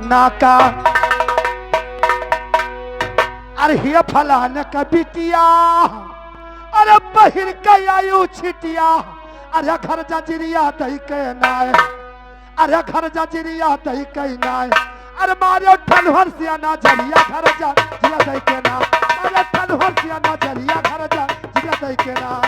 नाका अरे हे फलान का बिटिया अरे बहिर के आयु छिटिया अरे घर जजरिया दई के नाय अरे घर जजरिया दई के नाय अरे मारे ठलहर से ना जलिया घर जजरिया दई के ना मारे ठलहर से ना जलिया घर जजरिया दई के ना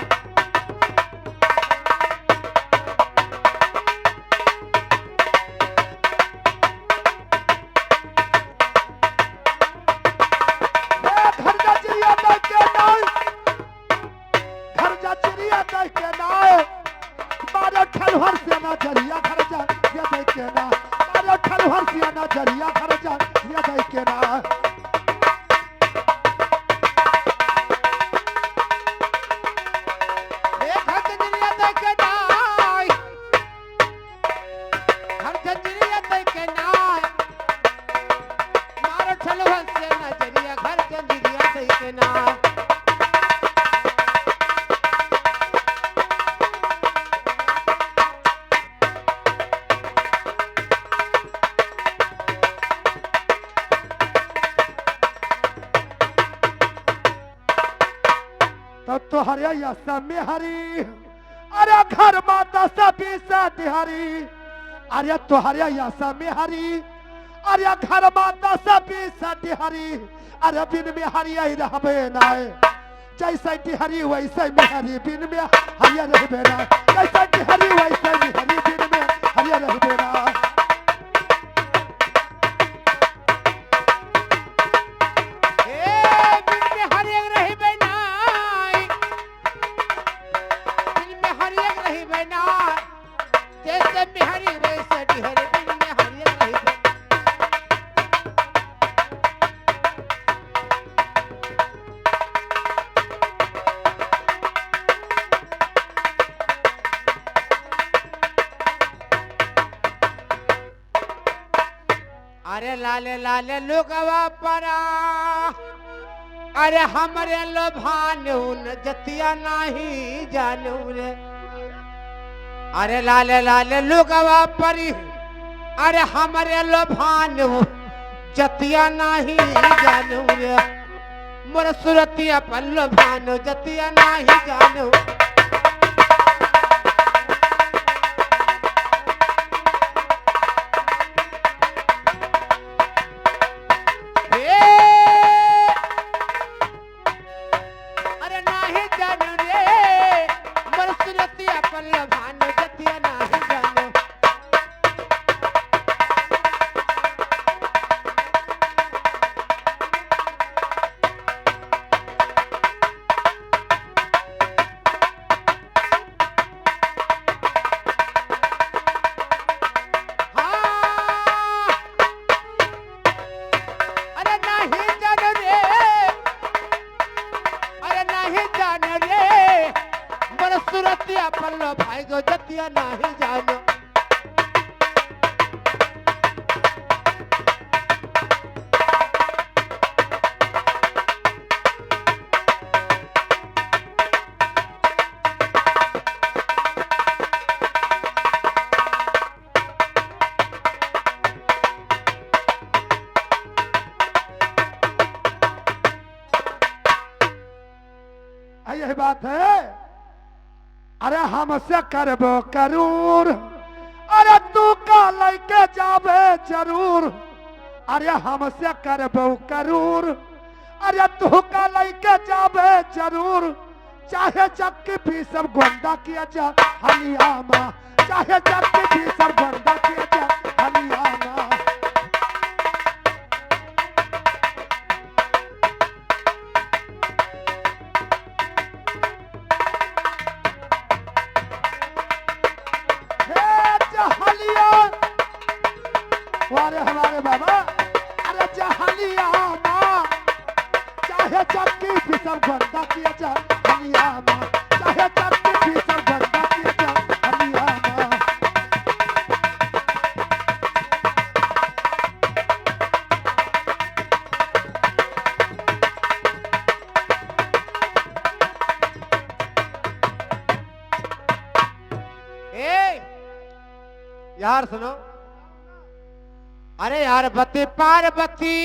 तो हरे में हरी अरे घर माता सभी सतिहरी अरे तुहरे में हरी अरे घर माता सभी सतिहरी अरे बिन में हरी रहबे नाय जैसे तिहरी वैसे में हरी बिन में हरिया रहबे नाय जैसे तिहरी वैसे में हरी बिन में हरिया रहबे नाय अरे लाले लाले लुकवा परा अरे हमरे लोभानु न जतिया नहीं जानू रे अरे लाले लाले लुकवा परी अरे हमरे लोभानु जतिया नहीं जानू रे मोर सुरतिया पर लोभानु जतिया नहीं जानू सुरतिया पल्लो भाई गो जतिया नहीं जानो यही बात है अरे हमसे करबो करूर अरे तू का लेके जाबे जरूर अरे हमसे करबो करूर अरे तू का लेके जाबे जरूर चाहे चक्की भी सब गोंडा किया जा हलियामा चाहे चक्की भी सब गोंडा किया जा हलियामा वारे हमारे बाबा अरे जहलिया माँ चाहे चक्की भी सब गंदा किया जा हलिया माँ चाहे चक्की भी सब गंदा किया जा हलिया माँ यार सुनो अरे यार बती पार्वती